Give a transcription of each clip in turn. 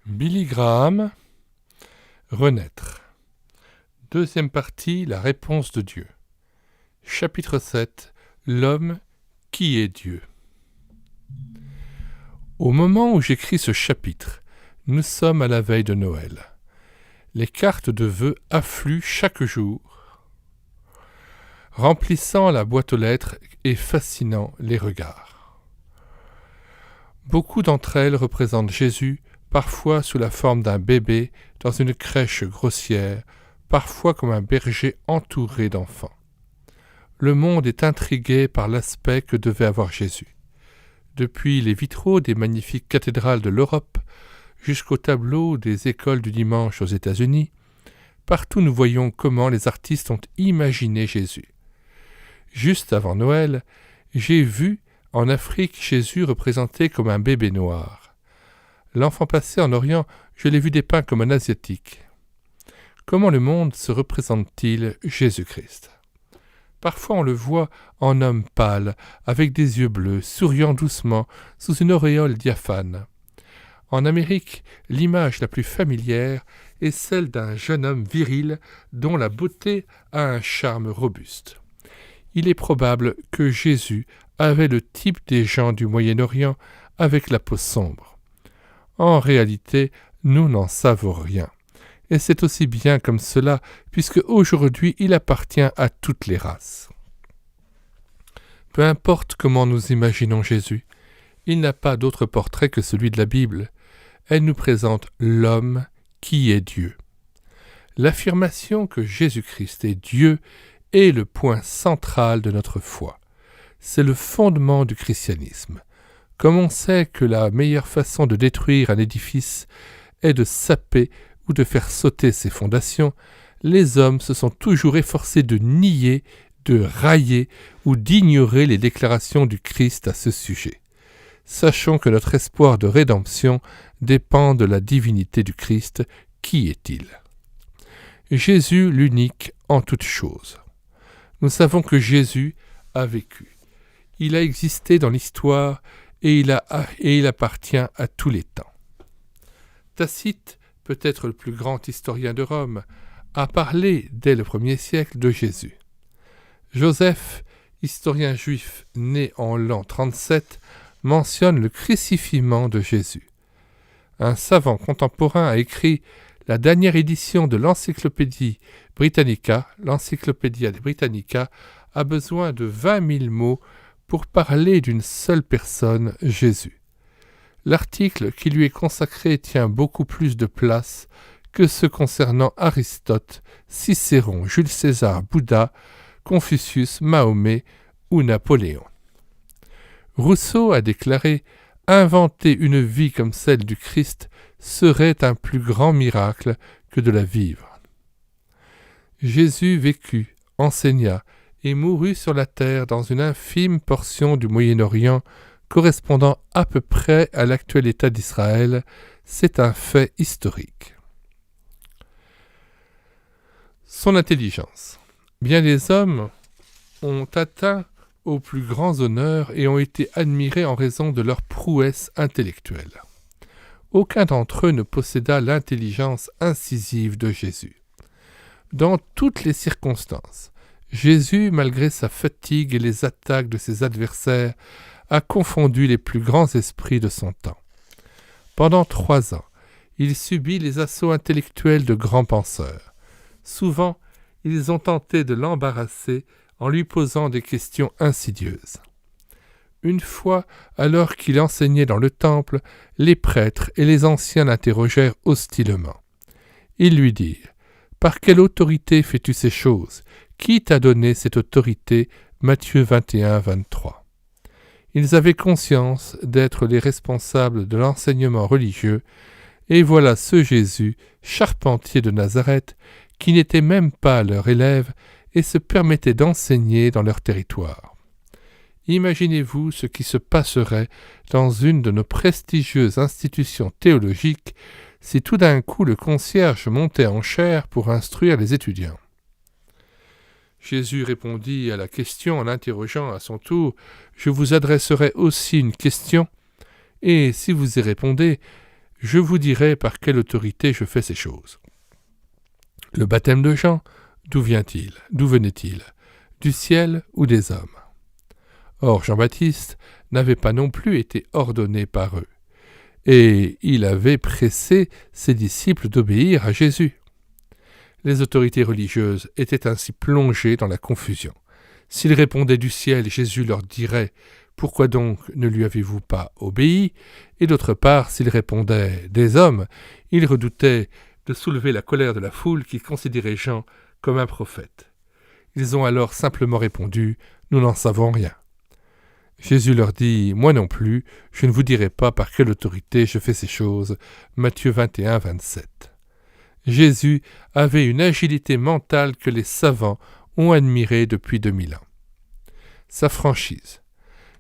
Billy Graham, Renaître. Deuxième partie, la réponse de Dieu. Chapitre 7, l'homme qui est Dieu. Au moment où j'écris ce chapitre, nous sommes à la veille de Noël. Les cartes de vœux affluent chaque jour, remplissant la boîte aux lettres et fascinant les regards. Beaucoup d'entre elles représentent Jésus, parfois sous la forme d'un bébé dans une crèche grossière, parfois comme un berger entouré d'enfants. Le monde est intrigué par l'aspect que devait avoir Jésus. Depuis les vitraux des magnifiques cathédrales de l'Europe jusqu'aux tableaux des écoles du dimanche aux États-Unis, partout nous voyons comment les artistes ont imaginé Jésus. Juste avant Noël, j'ai vu en Afrique Jésus représenté comme un bébé noir. L'enfant passé en Orient, je l'ai vu dépeint comme un Asiatique. Comment le monde se représente-t-il Jésus-Christ ? Parfois on le voit en homme pâle, avec des yeux bleus, souriant doucement, sous une auréole diaphane. En Amérique, l'image la plus familière est celle d'un jeune homme viril dont la beauté a un charme robuste. Il est probable que Jésus avait le type des gens du Moyen-Orient avec la peau sombre. En réalité, nous n'en savons rien. Et c'est aussi bien comme cela, puisque aujourd'hui il appartient à toutes les races. Peu importe comment nous imaginons Jésus, il n'a pas d'autre portrait que celui de la Bible. Elle nous présente l'homme qui est Dieu. L'affirmation que Jésus-Christ est Dieu est le point central de notre foi. C'est le fondement du christianisme. Comme on sait que la meilleure façon de détruire un édifice est de saper ou de faire sauter ses fondations, les hommes se sont toujours efforcés de nier, de railler ou d'ignorer les déclarations du Christ à ce sujet. Sachons que notre espoir de rédemption dépend de la divinité du Christ. Qui est-il ? Jésus l'unique en toutes choses. Nous savons que Jésus a vécu. Il a existé dans l'histoire et il appartient à tous les temps. Tacite, peut-être le plus grand historien de Rome, a parlé dès le 1er siècle de Jésus. Joseph, historien juif né en l'an 37, mentionne le crucifiement de Jésus. Un savant contemporain a écrit la dernière édition de l'Encyclopédia Britannica a besoin de 20 000 mots pour parler d'une seule personne, Jésus. L'article qui lui est consacré tient beaucoup plus de place que ceux concernant Aristote, Cicéron, Jules César, Bouddha, Confucius, Mahomet ou Napoléon. Rousseau a déclaré « Inventer une vie comme celle du Christ serait un plus grand miracle que de la vivre. » Jésus vécut, enseigna et mourut sur la terre dans une infime portion du Moyen-Orient correspondant à peu près à l'actuel État d'Israël. C'est un fait historique. Son intelligence. Bien des hommes ont atteint aux plus grands honneurs et ont été admirés en raison de leur prouesse intellectuelle. Aucun d'entre eux ne posséda l'intelligence incisive de Jésus. Dans toutes les circonstances, Jésus, malgré sa fatigue et les attaques de ses adversaires, a confondu les plus grands esprits de son temps. Pendant 3 ans, il subit les assauts intellectuels de grands penseurs. Souvent, ils ont tenté de l'embarrasser en lui posant des questions insidieuses. Une fois, alors qu'il enseignait dans le temple, les prêtres et les anciens l'interrogèrent hostilement. Ils lui dirent « Par quelle autorité fais-tu ces choses ? Qui t'a donné cette autorité ?» Matthieu 21, 23. Ils avaient conscience d'être les responsables de l'enseignement religieux, et voilà ce Jésus, charpentier de Nazareth, qui n'était même pas leur élève et se permettait d'enseigner dans leur territoire. Imaginez-vous ce qui se passerait dans une de nos prestigieuses institutions théologiques si tout d'un coup le concierge montait en chaire pour instruire les étudiants. Jésus répondit à la question en interrogeant à son tour « Je vous adresserai aussi une question, et si vous y répondez, « Je vous dirai par quelle autorité je fais ces choses. » Le baptême de Jean, d'où vient-il? D'où venait-il? Du ciel ou des hommes? Or Jean-Baptiste n'avait pas non plus été ordonné par eux, et il avait pressé ses disciples d'obéir à Jésus. Les autorités religieuses étaient ainsi plongées dans la confusion. S'ils répondaient du ciel, Jésus leur dirait « Pourquoi donc ne lui avez-vous pas obéi ?» Et d'autre part, s'ils répondaient des hommes, ils redoutaient de soulever la colère de la foule qui considérait Jean comme un prophète. Ils ont alors simplement répondu « Nous n'en savons rien ». Jésus leur dit « Moi non plus, je ne vous dirai pas par quelle autorité je fais ces choses. » Matthieu 21, 27. Jésus avait une agilité mentale que les savants ont admirée depuis 2000 ans. Sa franchise.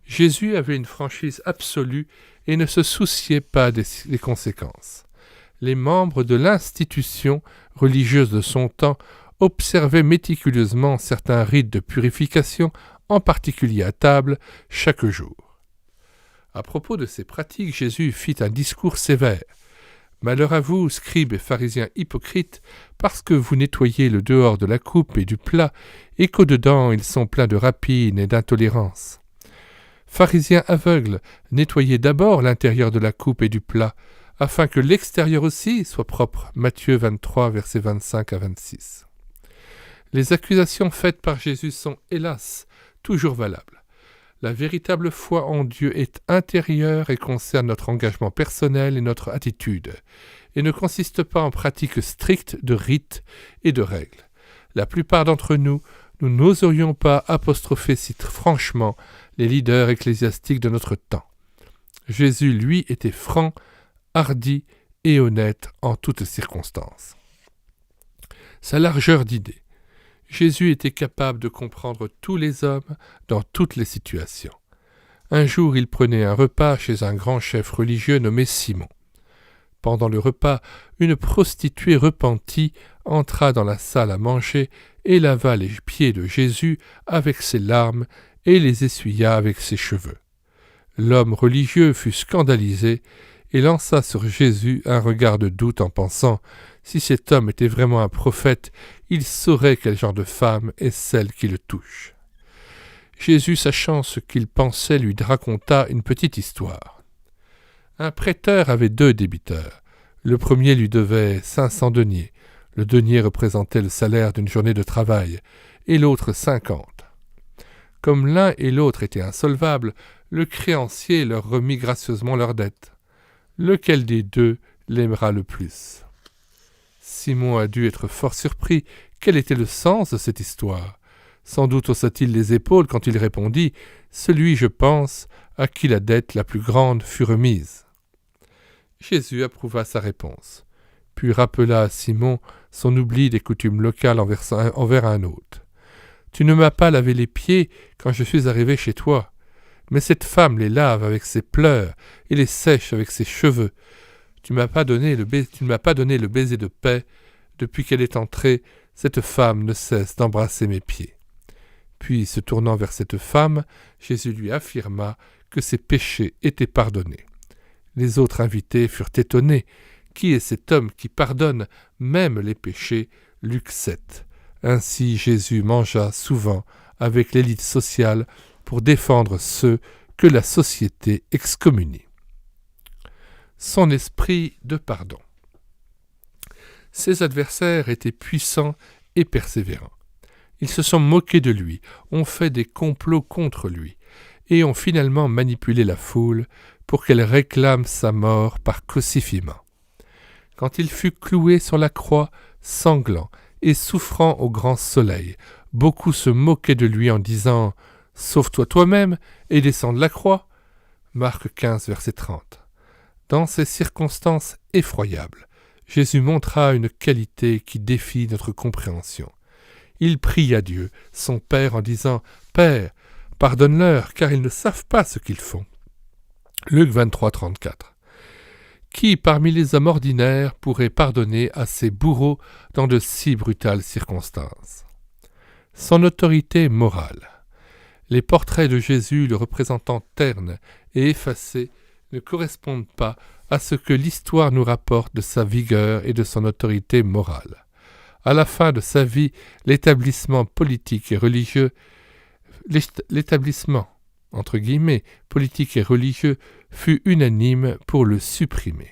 Jésus avait une franchise absolue et ne se souciait pas des conséquences. Les membres de l'institution religieuse de son temps observaient méticuleusement certains rites de purification, en particulier à table, chaque jour. À propos de ces pratiques, Jésus fit un discours sévère. « Malheur à vous, scribes et pharisiens hypocrites, parce que vous nettoyez le dehors de la coupe et du plat, et qu'au-dedans ils sont pleins de rapine et d'intolérance. Pharisiens aveugles, nettoyez d'abord l'intérieur de la coupe et du plat, afin que l'extérieur aussi soit propre. » Matthieu 23, versets 25 à 26. Les accusations faites par Jésus sont, hélas, toujours valables. La véritable foi en Dieu est intérieure et concerne notre engagement personnel et notre attitude, et ne consiste pas en pratiques strictes de rites et de règles. La plupart d'entre nous n'oserions pas apostropher si franchement les leaders ecclésiastiques de notre temps. Jésus, lui, était franc, hardi et honnête en toutes circonstances. Sa largeur d'idées. Jésus était capable de comprendre tous les hommes dans toutes les situations. Un jour, il prenait un repas chez un grand chef religieux nommé Simon. Pendant le repas, une prostituée repentie entra dans la salle à manger et lava les pieds de Jésus avec ses larmes et les essuya avec ses cheveux. L'homme religieux fut scandalisé et lança sur Jésus un regard de doute en pensant « Si cet homme était vraiment un prophète, il saurait quel genre de femme est celle qui le touche. » Jésus, sachant ce qu'il pensait, lui raconta une petite histoire. Un prêteur avait 2 débiteurs. Le premier lui devait 500 deniers. Le denier représentait le salaire d'une journée de travail, et l'autre 50. Comme l'un et l'autre étaient insolvables, le créancier leur remit gracieusement leur dette. Lequel des 2 l'aimera le plus? Simon a dû être fort surpris. Quel était le sens de cette histoire? Sans doute haussa-t-il les épaules quand il répondit « Celui, je pense, à qui la dette la plus grande fut remise. » Jésus approuva sa réponse, puis rappela à Simon son oubli des coutumes locales envers un hôte. « Tu ne m'as pas lavé les pieds quand je suis arrivé chez toi, mais cette femme les lave avec ses pleurs et les sèche avec ses cheveux. Tu ne m'as pas donné le baiser de paix. Depuis qu'elle est entrée, cette femme ne cesse d'embrasser mes pieds. » Puis, se tournant vers cette femme, Jésus lui affirma que ses péchés étaient pardonnés. Les autres invités furent étonnés. Qui est cet homme qui pardonne même les péchés? Luc 7. Ainsi Jésus mangea souvent avec l'élite sociale pour défendre ceux que la société excommunie. Son esprit de pardon. Ses adversaires étaient puissants et persévérants. Ils se sont moqués de lui, ont fait des complots contre lui, et ont finalement manipulé la foule pour qu'elle réclame sa mort par crucifiement. Quand il fut cloué sur la croix, sanglant et souffrant au grand soleil, beaucoup se moquaient de lui en disant « Sauve-toi toi-même et descends de la croix » Marc 15, verset 30. Dans ces circonstances effroyables, Jésus montra une qualité qui défie notre compréhension. Il prie à Dieu, son Père, en disant « Père, pardonne-leur, car ils ne savent pas ce qu'ils font. » Luc 23, 34. Qui, parmi les hommes ordinaires, pourrait pardonner à ses bourreaux dans de si brutales circonstances? Son autorité morale. Les portraits de Jésus le représentant terne et effacé ne correspondent pas à ce que l'histoire nous rapporte de sa vigueur et de son autorité morale. À la fin de sa vie, l'établissement politique et religieux, fut unanime pour le supprimer.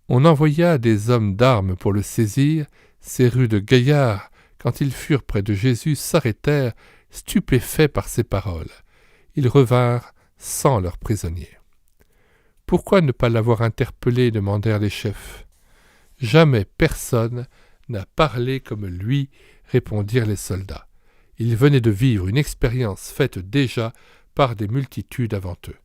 On envoya des hommes d'armes pour le saisir. Ces rudes gaillards, quand ils furent près de Jésus, s'arrêtèrent, stupéfaits par ses paroles. Ils revinrent sans leur prisonnier. « Pourquoi ne pas l'avoir interpellé ?» demandèrent les chefs. « Jamais personne n'a parlé comme lui, » répondirent les soldats. Ils venaient de vivre une expérience faite déjà par des multitudes avant eux.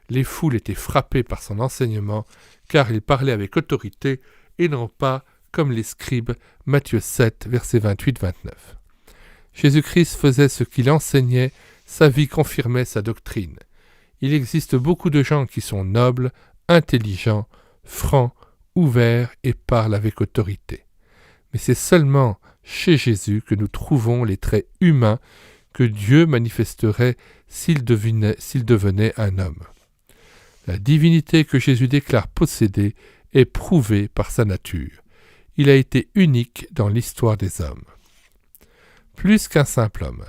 Les foules étaient frappées par son enseignement, car il parlait avec autorité et non pas comme les scribes. Matthieu 7, versets 28-29. Jésus-Christ faisait ce qu'il enseignait, sa vie confirmait sa doctrine. Il existe beaucoup de gens qui sont nobles, intelligents, francs, ouverts et parlent avec autorité. Mais c'est seulement chez Jésus que nous trouvons les traits humains que Dieu manifesterait s'il devenait un homme. La divinité que Jésus déclare posséder est prouvée par sa nature. Il a été unique dans l'histoire des hommes. Plus qu'un simple homme.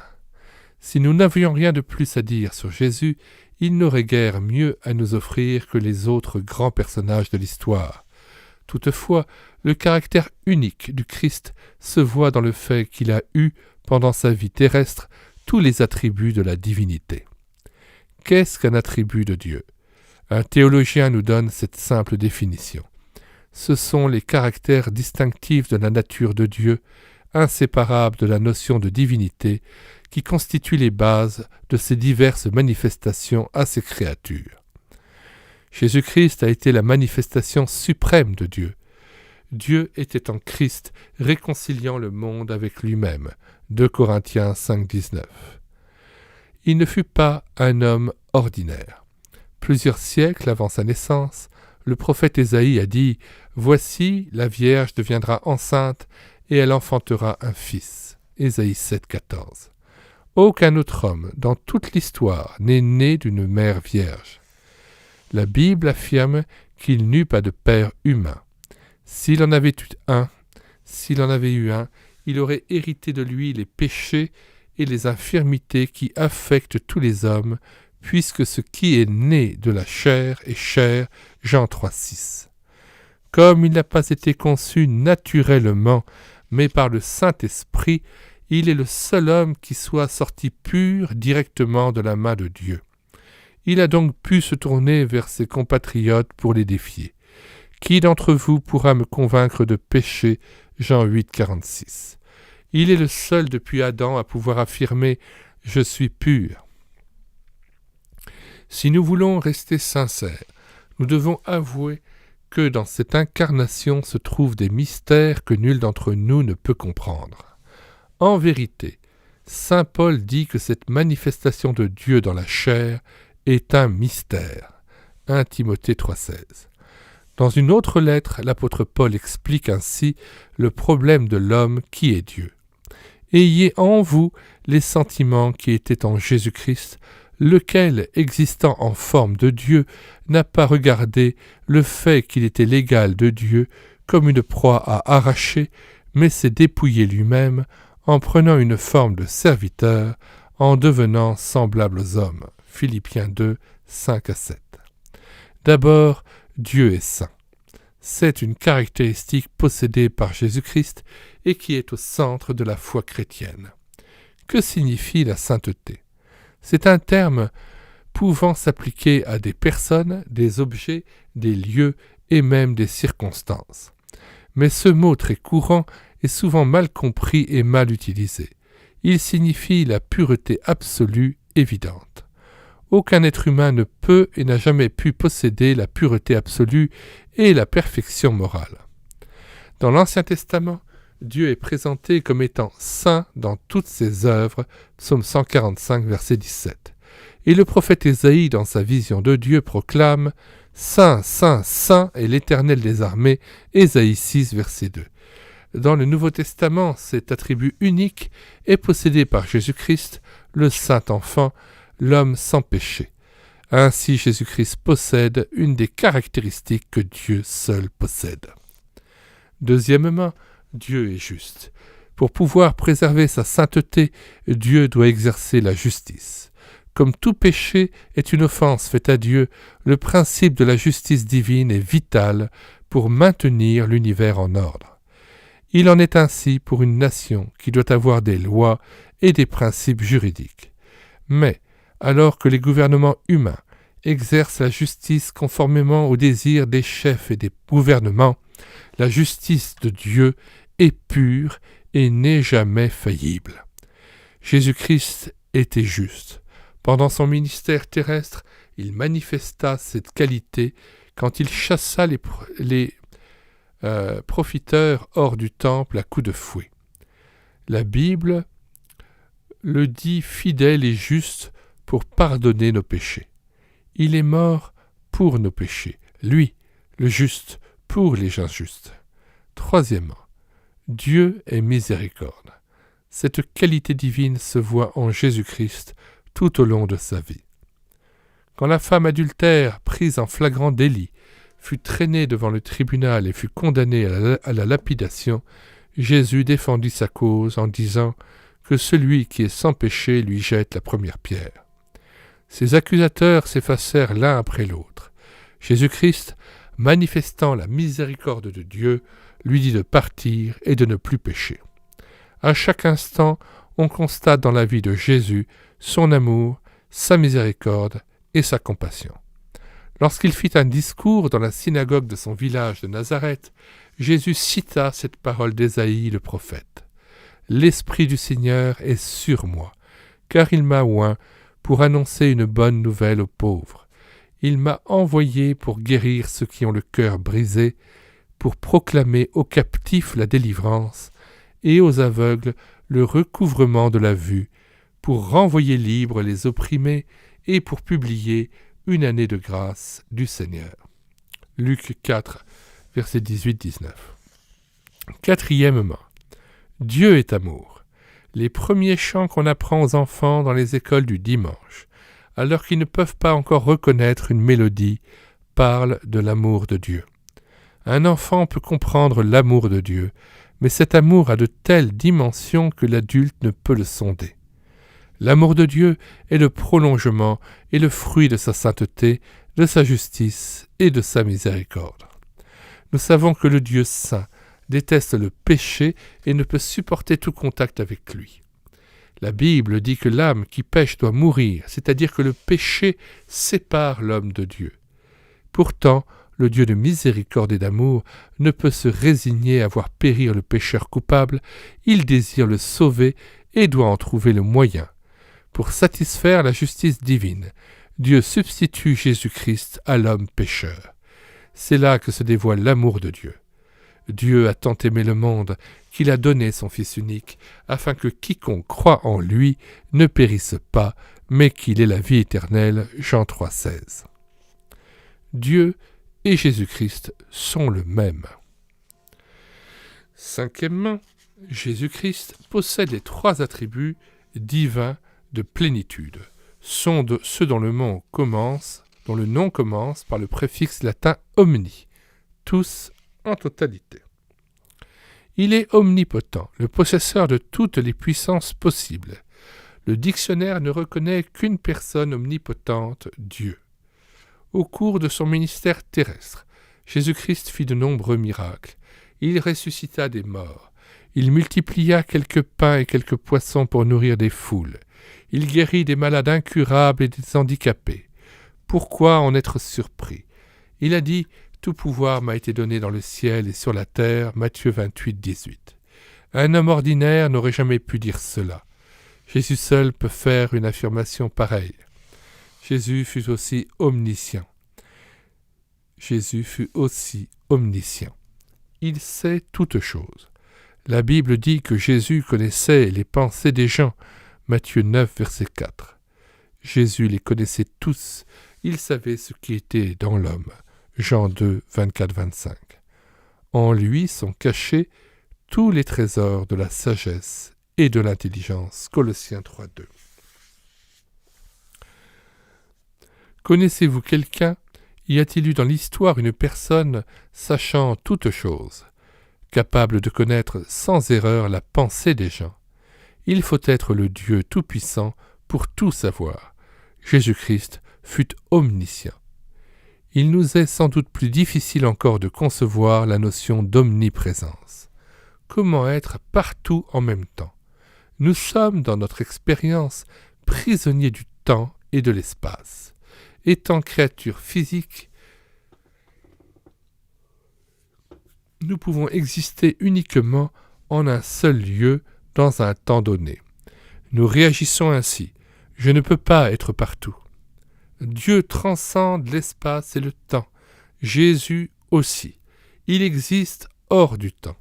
Si nous n'avions rien de plus à dire sur Jésus, il n'aurait guère mieux à nous offrir que les autres grands personnages de l'histoire. Toutefois, le caractère unique du Christ se voit dans le fait qu'il a eu, pendant sa vie terrestre, tous les attributs de la divinité. Qu'est-ce qu'un attribut de Dieu ? Un théologien nous donne cette simple définition. Ce sont les caractères distinctifs de la nature de Dieu, inséparables de la notion de divinité, qui constituent les bases de ses diverses manifestations à ses créatures. Jésus-Christ a été la manifestation suprême de Dieu. Dieu était en Christ, réconciliant le monde avec lui-même. 2 Corinthiens 5, 19. Il ne fut pas un homme ordinaire. Plusieurs siècles avant sa naissance, le prophète Ésaïe a dit « Voici, la Vierge deviendra enceinte et elle enfantera un fils. » Ésaïe 7, 14. Aucun autre homme dans toute l'histoire n'est né d'une mère vierge. La Bible affirme qu'il n'eut pas de père humain. S'il en avait eu un, il aurait hérité de lui les péchés et les infirmités qui affectent tous les hommes, puisque ce qui est né de la chair est chair, Jean 3, 6. Comme il n'a pas été conçu naturellement, mais par le Saint-Esprit, il est le seul homme qui soit sorti pur directement de la main de Dieu. Il a donc pu se tourner vers ses compatriotes pour les défier. Qui d'entre vous pourra me convaincre de péché? Jean 8, 46. Il est le seul depuis Adam à pouvoir affirmer « Je suis pur ». Si nous voulons rester sincères, nous devons avouer que dans cette incarnation se trouvent des mystères que nul d'entre nous ne peut comprendre. En vérité, saint Paul dit que cette manifestation de Dieu dans la chair est un mystère. 1 Timothée 3,16. Dans une autre lettre, l'apôtre Paul explique ainsi le problème de l'homme qui est Dieu. « Ayez en vous les sentiments qui étaient en Jésus-Christ, lequel, existant en forme de Dieu, n'a pas regardé le fait qu'il était l'égal de Dieu comme une proie à arracher, mais s'est dépouillé lui-même en prenant une forme de serviteur, en devenant semblable aux hommes. » Philippiens 2, 5-7. D'abord, Dieu est saint. C'est une caractéristique possédée par Jésus-Christ et qui est au centre de la foi chrétienne. Que signifie la sainteté ? C'est un terme pouvant s'appliquer à des personnes, des objets, des lieux et même des circonstances. Mais ce mot très courant est souvent mal compris et mal utilisé. Il signifie la pureté absolue évidente. Aucun être humain ne peut et n'a jamais pu posséder la pureté absolue et la perfection morale. Dans l'Ancien Testament, Dieu est présenté comme étant saint dans toutes ses œuvres, psaume 145, verset 17. Et le prophète Ésaïe, dans sa vision de Dieu, proclame « Saint, saint, saint est l'Éternel des armées » Ésaïe 6, verset 2. Dans le Nouveau Testament, cet attribut unique est possédé par Jésus-Christ, le Saint-Enfant, l'homme sans péché. Ainsi, Jésus-Christ possède une des caractéristiques que Dieu seul possède. Deuxièmement, Dieu est juste. Pour pouvoir préserver sa sainteté, Dieu doit exercer la justice. Comme tout péché est une offense faite à Dieu, le principe de la justice divine est vital pour maintenir l'univers en ordre. Il en est ainsi pour une nation qui doit avoir des lois et des principes juridiques. Mais, alors que les gouvernements humains exercent la justice conformément aux désirs des chefs et des gouvernements, la justice de Dieu est pure et n'est jamais faillible. Jésus-Christ était juste. Pendant son ministère terrestre, il manifesta cette qualité quand il chassa les profiteurs hors du temple à coups de fouet. La Bible le dit fidèle et juste pour pardonner nos péchés. Il est mort pour nos péchés, lui, le juste, pour les injustes. Troisièmement, Dieu est miséricorde. Cette qualité divine se voit en Jésus-Christ tout au long de sa vie. Quand la femme adultère, prise en flagrant délit, fut traînée devant le tribunal et fut condamnée à la lapidation, Jésus défendit sa cause en disant que celui qui est sans péché lui jette la première pierre. Ses accusateurs s'effacèrent l'un après l'autre. Jésus-Christ, manifestant la miséricorde de Dieu, lui dit de partir et de ne plus pécher. À chaque instant, on constate dans la vie de Jésus son amour, sa miséricorde et sa compassion. Lorsqu'il fit un discours dans la synagogue de son village de Nazareth, Jésus cita cette parole d'Ésaïe le prophète. « L'Esprit du Seigneur est sur moi, car il m'a oint pour annoncer une bonne nouvelle aux pauvres. Il m'a envoyé pour guérir ceux qui ont le cœur brisé, pour proclamer aux captifs la délivrance et aux aveugles le recouvrement de la vue, pour renvoyer libres les opprimés et pour publier une année de grâce du Seigneur. » Luc 4, versets 18-19. Quatrièmement, Dieu est amour. Les premiers chants qu'on apprend aux enfants dans les écoles du dimanche, alors qu'ils ne peuvent pas encore reconnaître une mélodie, parlent de l'amour de Dieu. Un enfant peut comprendre l'amour de Dieu, mais cet amour a de telles dimensions que l'adulte ne peut le sonder. L'amour de Dieu est le prolongement et le fruit de sa sainteté, de sa justice et de sa miséricorde. Nous savons que le Dieu saint déteste le péché et ne peut supporter tout contact avec lui. La Bible dit que l'âme qui pêche doit mourir, c'est-à-dire que le péché sépare l'homme de Dieu. Pourtant, le Dieu de miséricorde et d'amour ne peut se résigner à voir périr le pécheur coupable, il désire le sauver et doit en trouver le moyen. Pour satisfaire la justice divine, Dieu substitue Jésus-Christ à l'homme pécheur. C'est là que se dévoile l'amour de Dieu. Dieu a tant aimé le monde qu'il a donné son Fils unique, afin que quiconque croit en lui ne périsse pas, mais qu'il ait la vie éternelle. Jean 3,16. Dieu et Jésus-Christ sont le même. Cinquièmement, Jésus-Christ possède les trois attributs divins de plénitude, sont ceux dont le nom commence par le préfixe latin omni, tous en totalité. Il est omnipotent, le possesseur de toutes les puissances possibles. Le dictionnaire ne reconnaît qu'une personne omnipotente, Dieu. Au cours de son ministère terrestre, Jésus-Christ fit de nombreux miracles. Il ressuscita des morts. Il multiplia quelques pains et quelques poissons pour nourrir des foules. Il guérit des malades incurables et des handicapés. Pourquoi en être surpris? Il a dit « Tout pouvoir m'a été donné dans le ciel et sur la terre » Matthieu 28, 18. Un homme ordinaire n'aurait jamais pu dire cela. Jésus seul peut faire une affirmation pareille. Jésus fut aussi omniscient. Il sait toutes choses. La Bible dit que Jésus connaissait les pensées des gens. Matthieu 9, verset 4. Jésus les connaissait tous. Il savait ce qui était dans l'homme. Jean 2, 24-25. En lui sont cachés tous les trésors de la sagesse et de l'intelligence. Colossiens 3, 2. Connaissez-vous quelqu'un? Y a-t-il eu dans l'histoire une personne sachant toutes choses, capable de connaître sans erreur la pensée des gens? Il faut être le Dieu Tout-Puissant pour tout savoir. Jésus-Christ fut omniscient. Il nous est sans doute plus difficile encore de concevoir la notion d'omniprésence. Comment être partout en même temps? Nous sommes, dans notre expérience, prisonniers du temps et de l'espace. Étant créatures physiques, nous pouvons exister uniquement en un seul lieu, dans un temps donné. Nous réagissons ainsi. Je ne peux pas être partout. Dieu transcende l'espace et le temps. Jésus aussi. Il existe hors du temps.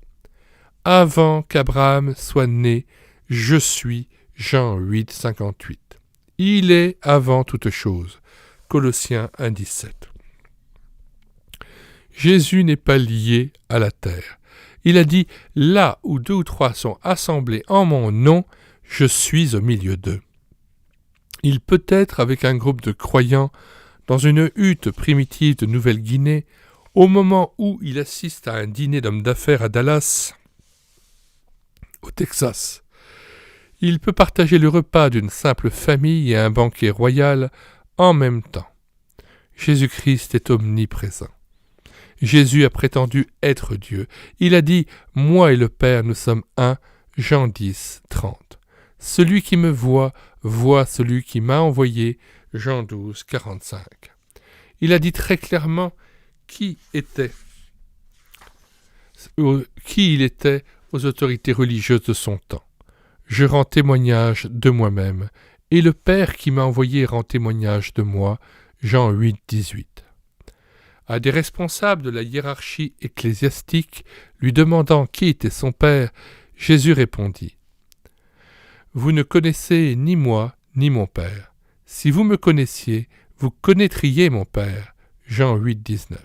Avant qu'Abraham soit né, je suis, Jean 8, 58. Il est avant toute chose. Colossiens 1, 17. Jésus n'est pas lié à la terre. Il a dit « Là où 2 ou 3 sont assemblés en mon nom, je suis au milieu d'eux ». Il peut être avec un groupe de croyants dans une hutte primitive de Nouvelle-Guinée au moment où il assiste à un dîner d'hommes d'affaires à Dallas, au Texas. Il peut partager le repas d'une simple famille et un banquet royal en même temps. Jésus-Christ est omniprésent. Jésus a prétendu être Dieu. Il a dit « Moi et le Père, nous sommes un » Jean 10, 30. Celui qui me voit, voit celui qui m'a envoyé Jean 12, 45. Il a dit très clairement qui il était aux autorités religieuses de son temps. Je rends témoignage de moi-même, et le Père qui m'a envoyé rend témoignage de moi Jean 8, 18. À des responsables de la hiérarchie ecclésiastique, lui demandant qui était son Père, Jésus répondit « Vous ne connaissez ni moi, ni mon Père. Si vous me connaissiez, vous connaîtriez mon Père. » Jean 8, 19.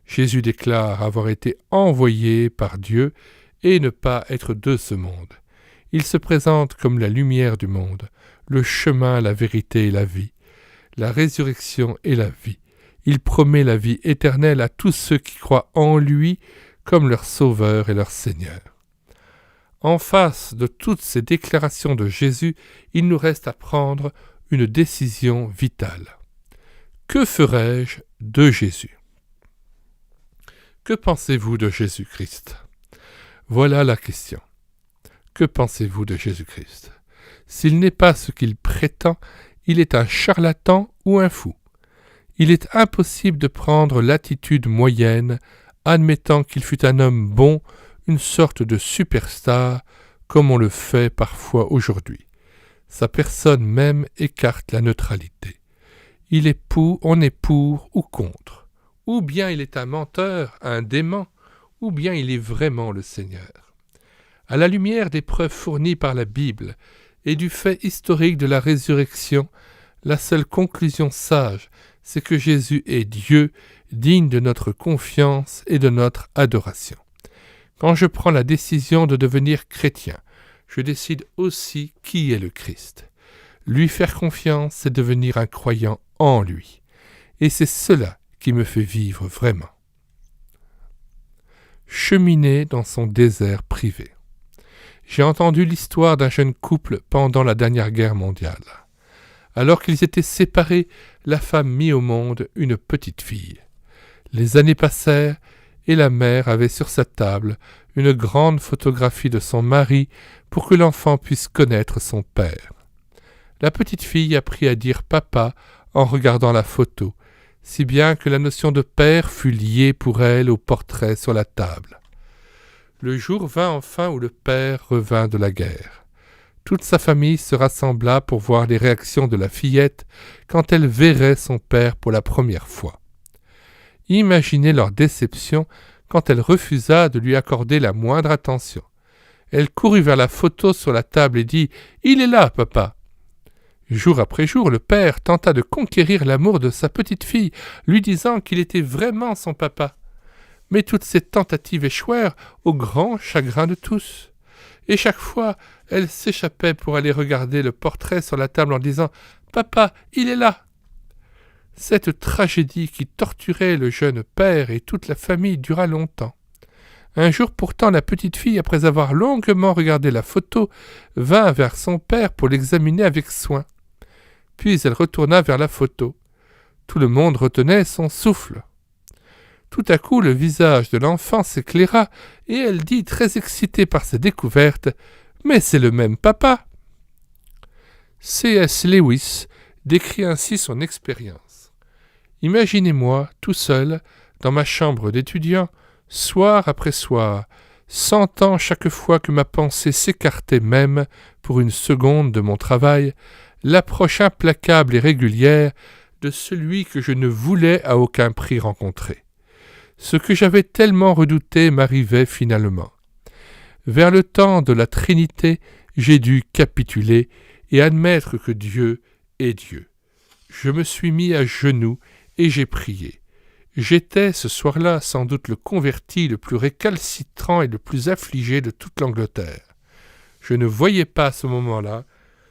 Jésus déclare avoir été envoyé par Dieu et ne pas être de ce monde. Il se présente comme la lumière du monde, le chemin, la vérité et la vie, la résurrection et la vie. Il promet la vie éternelle à tous ceux qui croient en lui comme leur Sauveur et leur Seigneur. En face de toutes ces déclarations de Jésus, il nous reste à prendre une décision vitale. Que ferai-je de Jésus? Que pensez-vous de Jésus-Christ? Voilà la question. Que pensez-vous de Jésus-Christ? S'il n'est pas ce qu'il prétend, il est un charlatan ou un fou. Il est impossible de prendre l'attitude moyenne, admettant qu'il fut un homme bon, une sorte de superstar, comme on le fait parfois aujourd'hui. Sa personne même écarte la neutralité. On est pour ou contre. Ou bien il est un menteur, un dément, ou bien il est vraiment le Seigneur. À la lumière des preuves fournies par la Bible et du fait historique de la résurrection, la seule conclusion sage, c'est que Jésus est Dieu, digne de notre confiance et de notre adoration. Quand je prends la décision de devenir chrétien, je décide aussi qui est le Christ. Lui faire confiance, c'est devenir un croyant en lui. Et c'est cela qui me fait vivre vraiment. Cheminer dans son désert privé. J'ai entendu l'histoire d'un jeune couple pendant la dernière guerre mondiale. Alors qu'ils étaient séparés, la femme mit au monde une petite fille. Les années passèrent et la mère avait sur sa table une grande photographie de son mari pour que l'enfant puisse connaître son père. La petite fille apprit à dire « papa » en regardant la photo, si bien que la notion de père fut liée pour elle au portrait sur la table. Le jour vint enfin où le père revint de la guerre. Toute sa famille se rassembla pour voir les réactions de la fillette quand elle verrait son père pour la première fois. Imaginez leur déception quand elle refusa de lui accorder la moindre attention. Elle courut vers la photo sur la table et dit « Il est là, papa !» Jour après jour, le père tenta de conquérir l'amour de sa petite fille, lui disant qu'il était vraiment son papa. Mais toutes ces tentatives échouèrent au grand chagrin de tous. Et chaque fois, elle s'échappait pour aller regarder le portrait sur la table en disant « Papa, il est là !» Cette tragédie qui torturait le jeune père et toute la famille dura longtemps. Un jour pourtant, la petite fille, après avoir longuement regardé la photo, vint vers son père pour l'examiner avec soin. Puis elle retourna vers la photo. Tout le monde retenait son souffle. Tout à coup, le visage de l'enfant s'éclaira et elle dit, très excitée par sa découverte, « Mais c'est le même papa !» C.S. Lewis décrit ainsi son expérience. « Imaginez-moi, tout seul, dans ma chambre d'étudiant, soir après soir, sentant chaque fois que ma pensée s'écartait même, pour une seconde de mon travail, l'approche implacable et régulière de celui que je ne voulais à aucun prix rencontrer. Ce que j'avais tellement redouté m'arrivait finalement. Vers le temps de la Trinité, j'ai dû capituler et admettre que Dieu est Dieu. Je me suis mis à genoux et j'ai prié. J'étais, ce soir-là, sans doute le converti le plus récalcitrant et le plus affligé de toute l'Angleterre. Je ne voyais pas à ce moment-là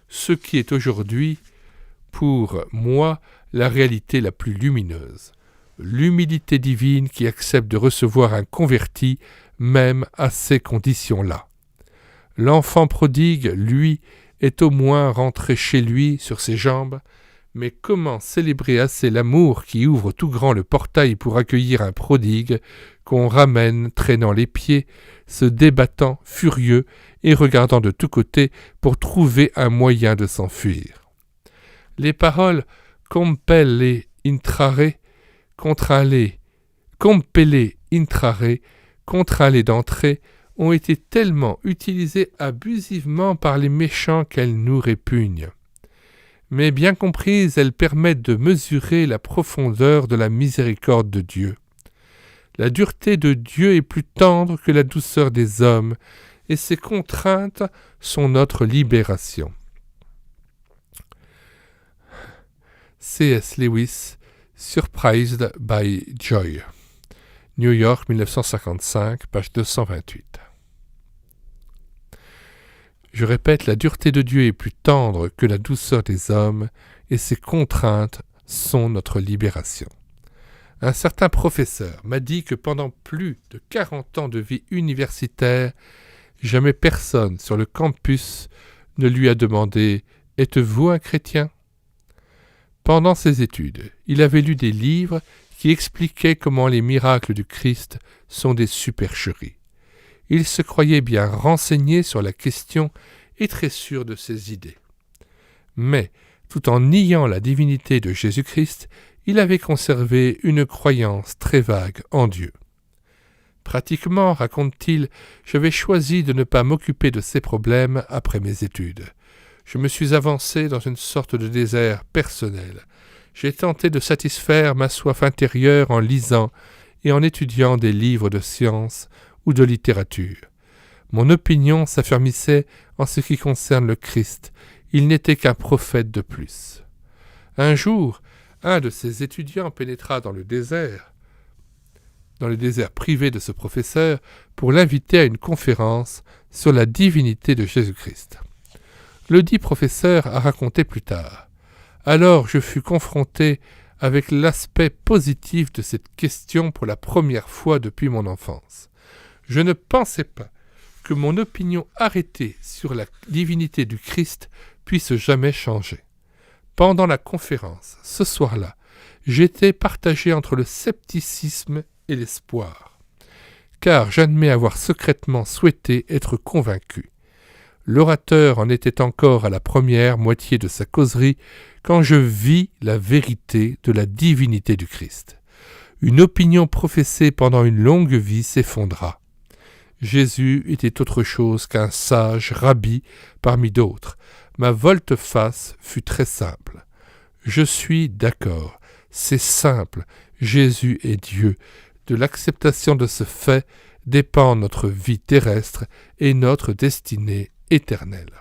ce qui est aujourd'hui, pour moi, la réalité la plus lumineuse. L'humilité divine qui accepte de recevoir un converti, même à ces conditions-là. L'enfant prodigue, lui, est au moins rentré chez lui sur ses jambes, mais comment célébrer assez l'amour qui ouvre tout grand le portail pour accueillir un prodigue qu'on ramène traînant les pieds, se débattant, furieux et regardant de tous côtés pour trouver un moyen de s'enfuir. Les paroles « compelle intrare » compellé intrare, contraint d'entrer, ont été tellement utilisées abusivement par les méchants qu'elles nous répugnent. Mais bien comprises, elles permettent de mesurer la profondeur de la miséricorde de Dieu. La dureté de Dieu est plus tendre que la douceur des hommes, et ses contraintes sont notre libération. C.S. Lewis, Surprised by Joy. New York, 1955, page 228. Je répète, la dureté de Dieu est plus tendre que la douceur des hommes, et ses contraintes sont notre libération. Un certain professeur m'a dit que pendant plus de 40 ans de vie universitaire, jamais personne sur le campus ne lui a demandé « Êtes-vous un chrétien ?» Pendant ses études, il avait lu des livres qui expliquaient comment les miracles du Christ sont des supercheries. Il se croyait bien renseigné sur la question et très sûr de ses idées. Mais, tout en niant la divinité de Jésus-Christ, il avait conservé une croyance très vague en Dieu. Pratiquement, raconte-t-il, j'avais choisi de ne pas m'occuper de ces problèmes après mes études. Je me suis avancé dans une sorte de désert personnel. J'ai tenté de satisfaire ma soif intérieure en lisant et en étudiant des livres de science ou de littérature. Mon opinion s'affermissait en ce qui concerne le Christ. Il n'était qu'un prophète de plus. Un jour, un de ses étudiants pénétra dans le désert privé de ce professeur, pour l'inviter à une conférence sur la divinité de Jésus-Christ. Le dit professeur a raconté plus tard. Alors je fus confronté avec l'aspect positif de cette question pour la première fois depuis mon enfance. Je ne pensais pas que mon opinion arrêtée sur la divinité du Christ puisse jamais changer. Pendant la conférence, ce soir-là, j'étais partagé entre le scepticisme et l'espoir, car j'admets avoir secrètement souhaité être convaincu. L'orateur en était encore à la première moitié de sa causerie quand je vis la vérité de la divinité du Christ. Une opinion professée pendant une longue vie s'effondra. Jésus était autre chose qu'un sage rabbi parmi d'autres. Ma volte-face fut très simple. Je suis d'accord, c'est simple, Jésus est Dieu. De l'acceptation de ce fait dépend notre vie terrestre et notre destinée éternelle.